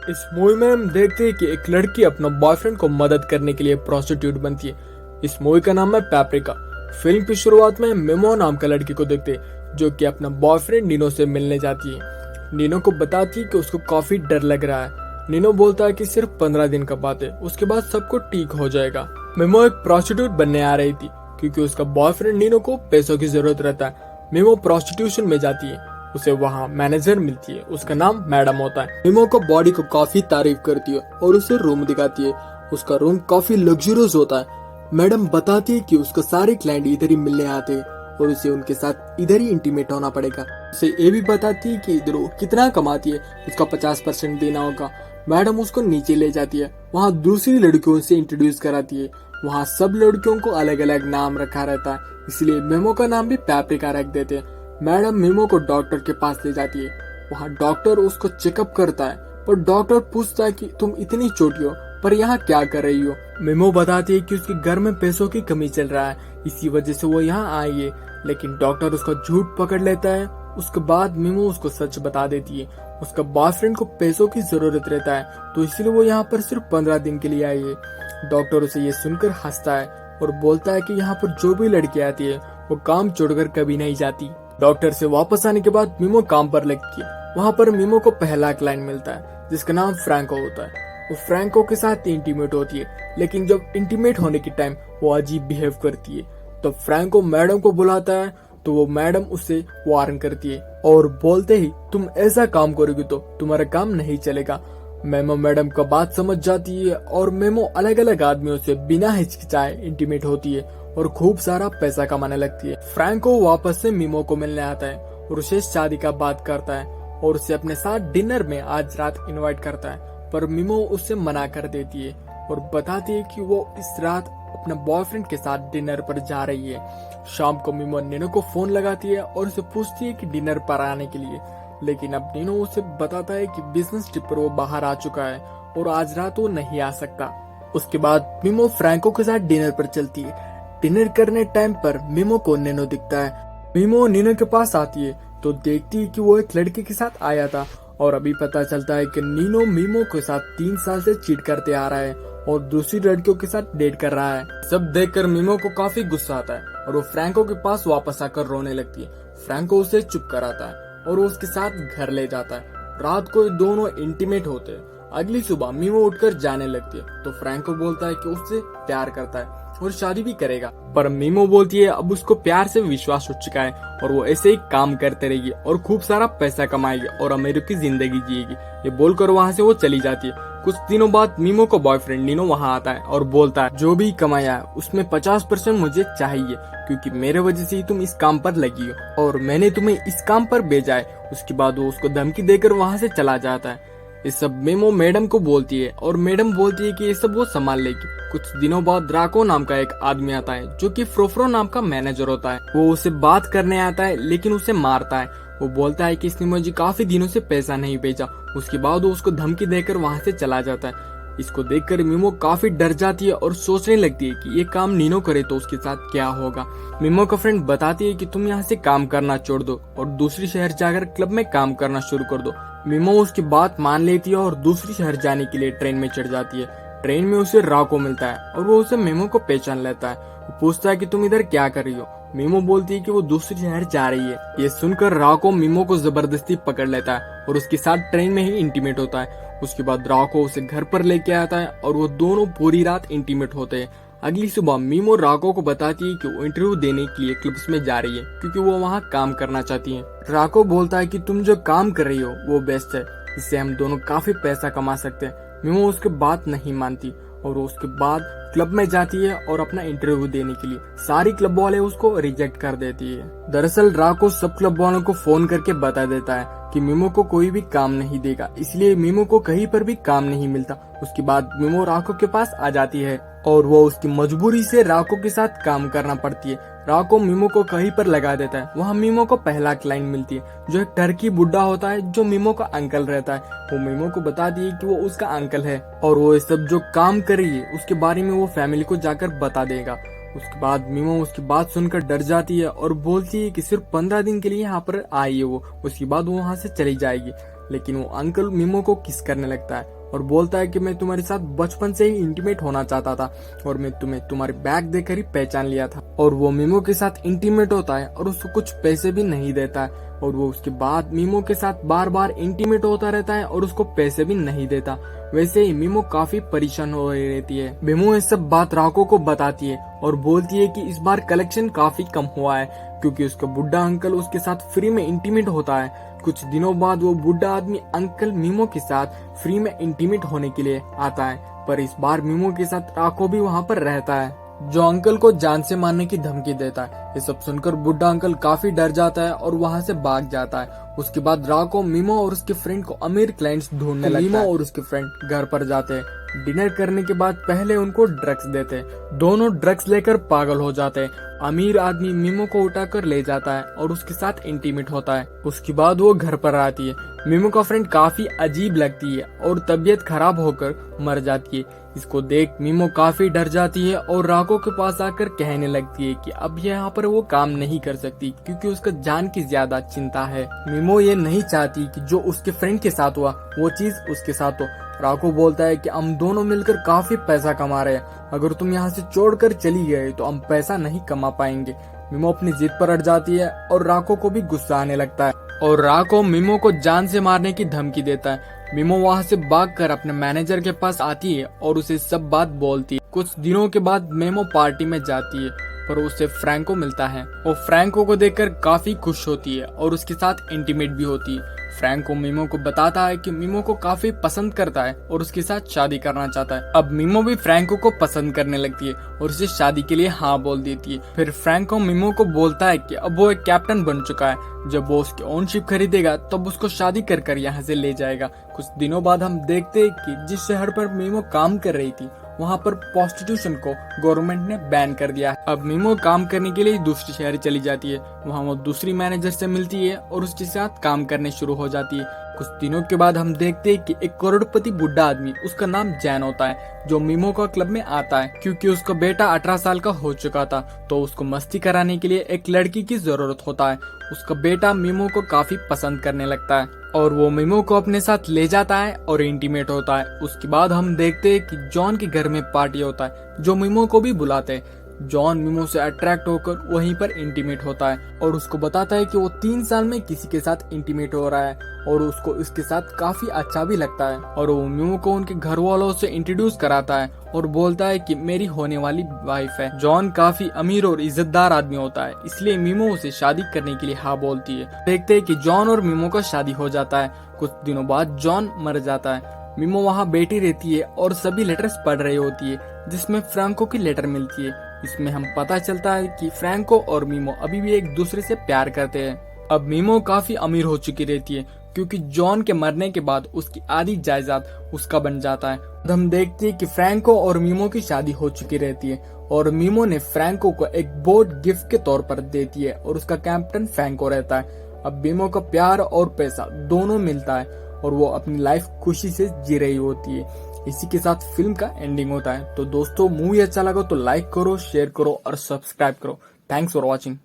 इस मूवी में हम देखते हैं कि एक लड़की अपना बॉयफ्रेंड को मदद करने के लिए प्रोस्टिट्यूट बनती है। इस मूवी का नाम है पैप्रिका। फिल्म की शुरुआत में मिमो नाम का लड़की को देखते हैं जो कि अपना बॉयफ्रेंड नीनो से मिलने जाती है। नीनो को बताती है कि उसको काफी डर लग रहा है। नीनो बोलता है कि सिर्फ 15 दिन का बात है, उसके बाद सबको ठीक हो जाएगा। मिमो एक प्रोस्टिट्यूट बनने आ रही थी क्योंकि उसका बॉयफ्रेंड नीनो को पैसों की जरूरत रहता है। मिमो प्रोस्टिट्यूशन में जाती है, उसे वहाँ मैनेजर मिलती है, उसका नाम मैडम होता है। मिमो को बॉडी को काफी तारीफ करती है और उसे रूम दिखाती है। उसका रूम काफी लग्जरियस होता है। मैडम बताती है कि उसका सारे क्लाइंट इधर ही मिलने आते हैं और उसे उनके साथ इधर ही इंटीमेट होना पड़ेगा। उसे ये भी बताती है कि इधर वो कितना कमाती है, उसका 50% देना होगा। मैडम उसको नीचे ले जाती है, वहाँ दूसरी लड़कियों से इंट्रोड्यूस कराती है। वहाँ सब लड़कियों को अलग अलग नाम रखा रहता है, इसलिए मेमो का नाम भी पैप्रिका रख देते हैं। मैडम मेमो को डॉक्टर के पास ले जाती है। वहाँ डॉक्टर उसको चेकअप करता है, पर डॉक्टर पूछता है कि तुम इतनी छोटी हो पर यहाँ क्या कर रही हो। मेमो बताती है कि उसके घर में पैसों की कमी चल रहा है, इसी वजह से वो यहाँ आई है। लेकिन डॉक्टर उसका झूठ पकड़ लेता है। उसके बाद मेमो उसको सच बता देती है। उसका बॉयफ्रेंड को पैसों की जरूरत रहता है, तो इसलिए वो यहाँ पर सिर्फ 15 दिन के लिए आई है। डॉक्टर उसे ये सुनकर हंसता है और बोलता है कि यहाँ पर जो भी लड़की आती है वो काम छोड़कर कभी नहीं जाती। डॉक्टर से वापस आने के बाद मीमो काम पर लगती है। वहाँ पर मीमो को पहला क्लाइंट मिलता है जिसका नाम फ्रैंको होता है। वो फ्रैंको के साथ इंटीमेट होती है, लेकिन जब इंटीमेट होने के टाइम वो अजीब बिहेव करती है। तो फ्रैंको मैडम को बुलाता है, तो वो मैडम उससे वार्न करती है और बोलते ही तुम ऐसा काम करोगी तो तुम्हारा काम नहीं चलेगा। मेमो मैडम का बात समझ जाती है और मेमो अलग अलग आदमियों से बिना हिचकिचाए इंटीमेट होती है और खूब सारा पैसा कमाने लगती है। फ्रैंको वापस से मीमो को मिलने आता है और उसे शादी का बात करता है और उसे अपने साथ डिनर में आज रात इनवाइट करता है, पर मीमो उससे मना कर देती है और बताती है कि वो इस रात अपने बॉयफ्रेंड के साथ डिनर पर जा रही है। शाम को मीमो नीनो को फोन लगाती है और उसे पूछती है कि डिनर पर आने के लिए, लेकिन अब नीनो उसे बताता है कि बिजनेस ट्रिप पर वो बाहर आ चुका है और आज रात वो नहीं आ सकता। उसके बाद मीमो फ्रैंको के साथ डिनर पर चलती है। डिनर करने टाइम पर मीमो को नीनो दिखता है। मीमो नीनो के पास आती है तो देखती है कि वो एक लड़के के साथ आया था और अभी पता चलता है कि नीनो मीमो के साथ 3 साल से चीट करते आ रहा है और दूसरी लड़कियों के साथ डेट कर रहा है। सब देखकर मीमो को काफी गुस्सा आता है और वो फ्रैंको के पास वापस आकर रोने लगती है। फ्रैंको उसे चुप कराता है और वो उसके साथ घर ले जाता है। रात को दोनों इंटीमेट होते हैं। अगली सुबह मीमो उठकर जाने लगती है तो फ्रैंको बोलता है कि उससे प्यार करता है और शादी भी करेगा, पर मीमो बोलती है अब उसको प्यार से विश्वास उठ चुका है और वो ऐसे ही काम करते रहेगी और खूब सारा पैसा कमाएगी और अमीरों की जिंदगी जिएगी। ये बोलकर वहाँ से वो चली जाती है। कुछ दिनों बाद मीमो को बॉयफ्रेंड नीनो वहाँ आता है और बोलता है जो भी कमाया है उसमें 50% मुझे चाहिए, क्योंकि मेरे वजह से ही तुम इस काम पर लगी हो और मैंने तुम्हें इस काम पर भेजा है। उसके बाद वो उसको धमकी देकर वहाँ से चला जाता है। ये सब मेमो मैडम को बोलती है और मैडम बोलती है कि ये सब वो संभाल लेगी। कुछ दिनों बाद ड्राको नाम का एक आदमी आता है जो कि फ्रोफ्रो नाम का मैनेजर होता है। वो उसे बात करने आता है लेकिन उसे मारता है। वो बोलता है कि इसने मुझे काफी दिनों से पैसा नहीं भेजा। उसके बाद वो उसको धमकी देकर वहाँ से चला जाता है। इसको देखकर मीमो काफी डर जाती है और सोचने लगती है कि ये काम नीनो करे तो उसके साथ क्या होगा। मीमो का फ्रेंड बताती है कि तुम यहाँ से काम करना छोड़ दो और दूसरी शहर जाकर क्लब में काम करना शुरू कर दो। मीमो उसकी बात मान लेती है और दूसरी शहर जाने के लिए ट्रेन में चढ़ जाती है। ट्रेन में उसे राको मिलता है और वो उसे मीमो को पहचान लेता है। वो पूछता है कि तुम इधर क्या कर रही हो। मीमो बोलती है कि वो दूसरी शहर जा रही है। ये सुनकर राको मीमो को जबरदस्ती पकड़ लेता है और उसके साथ ट्रेन में ही इंटीमेट होता है। उसके बाद राको उसे घर पर लेके आता है और वो दोनों पूरी रात इंटीमेट होते हैं। अगली सुबह मीमो राको को बताती है कि वो इंटरव्यू देने के लिए क्लब्स में जा रही है क्योंकि वो वहाँ काम करना चाहती है। राको बोलता है कि तुम जो काम कर रही हो वो बेस्ट है, इससे हम दोनों काफी पैसा कमा सकते हैं। मीमो उसके बात नहीं मानती और वो उसके बाद क्लब में जाती है और अपना इंटरव्यू देने के लिए सारी क्लब वाले उसको रिजेक्ट कर देती है। दरअसल राको सब क्लब वालों को फोन करके बता देता है कि मीमो को कोई भी काम नहीं देगा, इसलिए मीमो को कहीं पर भी काम नहीं मिलता। उसके बाद मीमो राको के पास आ जाती है और वो उसकी मजबूरी से राको के साथ काम करना पड़ती है। राको मीमो को कहीं पर लगा देता है। वहाँ मीमो को पहला क्लाइंट मिलती है जो एक टर्की बुड्ढा होता है जो मीमो का अंकल रहता है। वो मीमो को बताती है कि वो उसका अंकल है और वो सब जो काम कर रही है उसके बारे में वो फैमिली को जाकर बता देगा। उसके बाद मीमो उसकी बात सुनकर डर जाती है और बोलती है कि सिर्फ 15 दिन के लिए यहाँ पर आई है वो, उसके बाद वो वहाँ से चली जाएगी। लेकिन वो अंकल मीमो को किस करने लगता है और बोलता है कि मैं तुम्हारे साथ बचपन से ही इंटीमेट होना चाहता था और मैं तुम्हें तुम्हारी बैग देखकर ही पहचान लिया था। और वो मीमो के साथ इंटीमेट होता है और उसको कुछ पैसे भी नहीं देता है और वो उसके बाद मीमो के साथ बार बार इंटीमेट होता रहता है और उसको पैसे भी नहीं देता। वैसे ही मीमो काफी परेशान हो रही रहती है। मीमो ये सब बात राको को बताती है और बोलती है कि इस बार कलेक्शन काफी कम हुआ है क्योंकि उसका बुढ़ा अंकल उसके साथ फ्री में इंटीमेट होता है। कुछ दिनों बाद वो बुढ़ा आदमी अंकल मीमो के साथ फ्री में इंटीमेट होने के लिए आता है, पर इस बार मीमो के साथ राको भी वहाँ पर रहता है जो अंकल को जान से मारने की धमकी देता है। ये सब सुनकर बुढ़ा अंकल काफी डर जाता है और वहाँ से भाग जाता है। उसके बाद राको मीमो और उसके फ्रेंड को अमीर क्लाइंट्स ढूंढने लगता है। मीमो और उसके फ्रेंड घर पर जाते हैं। डिनर करने के बाद पहले उनको ड्रग्स देते हैं। दोनों ड्रग्स लेकर पागल हो जाते हैं। अमीर आदमी मीमो को उठाकर ले जाता है और उसके साथ इंटीमेट होता है। उसके बाद वो घर पर आती है। मीमो का फ्रेंड काफी अजीब लगती है और तबीयत खराब होकर मर जाती है। इसको देख मीमो काफी डर जाती है और राको के पास आकर कहने लगती है कि अब यहाँ पर वो काम नहीं कर सकती क्योंकि उसका जान की ज्यादा चिंता है। मीमो ये नहीं चाहती कि जो उसके फ्रेंड के साथ हुआ वो चीज उसके साथ हो। राको बोलता है कि हम दोनों मिलकर काफी पैसा कमा रहे हैं, अगर तुम यहाँ से छोड़कर चली गए तो हम पैसा नहीं कमा पाएंगे। मीमो अपनी जिद पर अड़ जाती है और राको को भी गुस्सा आने लगता है और राको मीमो को जान से मारने की धमकी देता है। मीमो वहाँ से भागकर अपने मैनेजर के पास आती है और उसे सब बात बोलती है। कुछ दिनों के बाद मीमो पार्टी में जाती है पर उसे फ्रैंको मिलता है। वो फ्रैंको को देखकर काफी खुश होती है और उसके साथ इंटीमेट भी होती है। फ्रैंको मीमो को बताता है कि मीमो को काफी पसंद करता है और उसके साथ शादी करना चाहता है। अब मीमो भी फ्रैंको को पसंद करने लगती है और उसे शादी के लिए हाँ बोल देती है। फिर फ्रैंको मीमो को बोलता है कि अब वो एक कैप्टन बन चुका है, जब वो उसकी ओन शिप खरीदेगा तब उसको शादी कर कर यहाँ से ले जाएगा। कुछ दिनों बाद हम देखते हैं कि जिस शहर पर मीमो काम कर रही थी वहाँ पर प्रोस्टिट्यूशन को गवर्नमेंट ने बैन कर दिया है। अब मीमो काम करने के लिए दूसरी शहर चली जाती है। वहाँ वो दूसरी मैनेजर से मिलती है और उसके साथ काम करने शुरू हो जाती है। कुछ दिनों के बाद हम देखते हैं कि एक करोड़पति बुढ़ा आदमी, उसका नाम जैन होता है, जो मीमो का क्लब में आता है क्योंकि उसका बेटा 18 साल का हो चुका था तो उसको मस्ती कराने के लिए एक लड़की की जरूरत होता है। उसका बेटा मीमो को काफी पसंद करने लगता है और वो मीमो को अपने साथ ले जाता है और इंटीमेट होता है। उसके बाद हम देखते हैं कि जॉन के घर में पार्टी होता है जो मीमो को भी बुलाते हैं। जॉन मीमो से अट्रैक्ट होकर वहीं पर इंटीमेट होता है और उसको बताता है कि वो 3 साल में किसी के साथ इंटीमेट हो रहा है और उसको इसके साथ काफी अच्छा भी लगता है। और वो मीमो को उनके घर वालों से इंट्रोड्यूस कराता है और बोलता है कि मेरी होने वाली वाइफ है। जॉन काफी अमीर और इज्जतदार आदमी होता है, इसलिए मीमो उसे शादी करने के लिए हाँ बोलती है। देखते हैं कि जॉन और मीमो का शादी हो जाता है। कुछ दिनों बाद जॉन मर जाता है। मीमो वहाँ बैठी रहती है और सभी लेटर्स पढ़ रही होती है जिसमें फ्रैंको की लेटर मिलती है। इसमें हम पता चलता है कि फ्रैंको और मीमो अभी भी एक दूसरे से प्यार करते हैं। अब मीमो काफी अमीर हो चुकी रहती है क्योंकि जॉन के मरने के बाद उसकी आधी जायदाद उसका बन जाता है। हम देखते हैं कि फ्रैंको और मीमो की शादी हो चुकी रहती है और मीमो ने फ्रैंको को एक बोट गिफ्ट के तौर पर देती है और उसका कैप्टन फ्रैंको रहता है। अब मीमो का प्यार और पैसा दोनों मिलता है और वो अपनी लाइफ खुशी से जी रही होती है। इसी के साथ फिल्म का एंडिंग होता है। तो दोस्तों, मूवी अच्छा लगा तो लाइक करो, शेयर करो और सब्सक्राइब करो। Thanks for watching.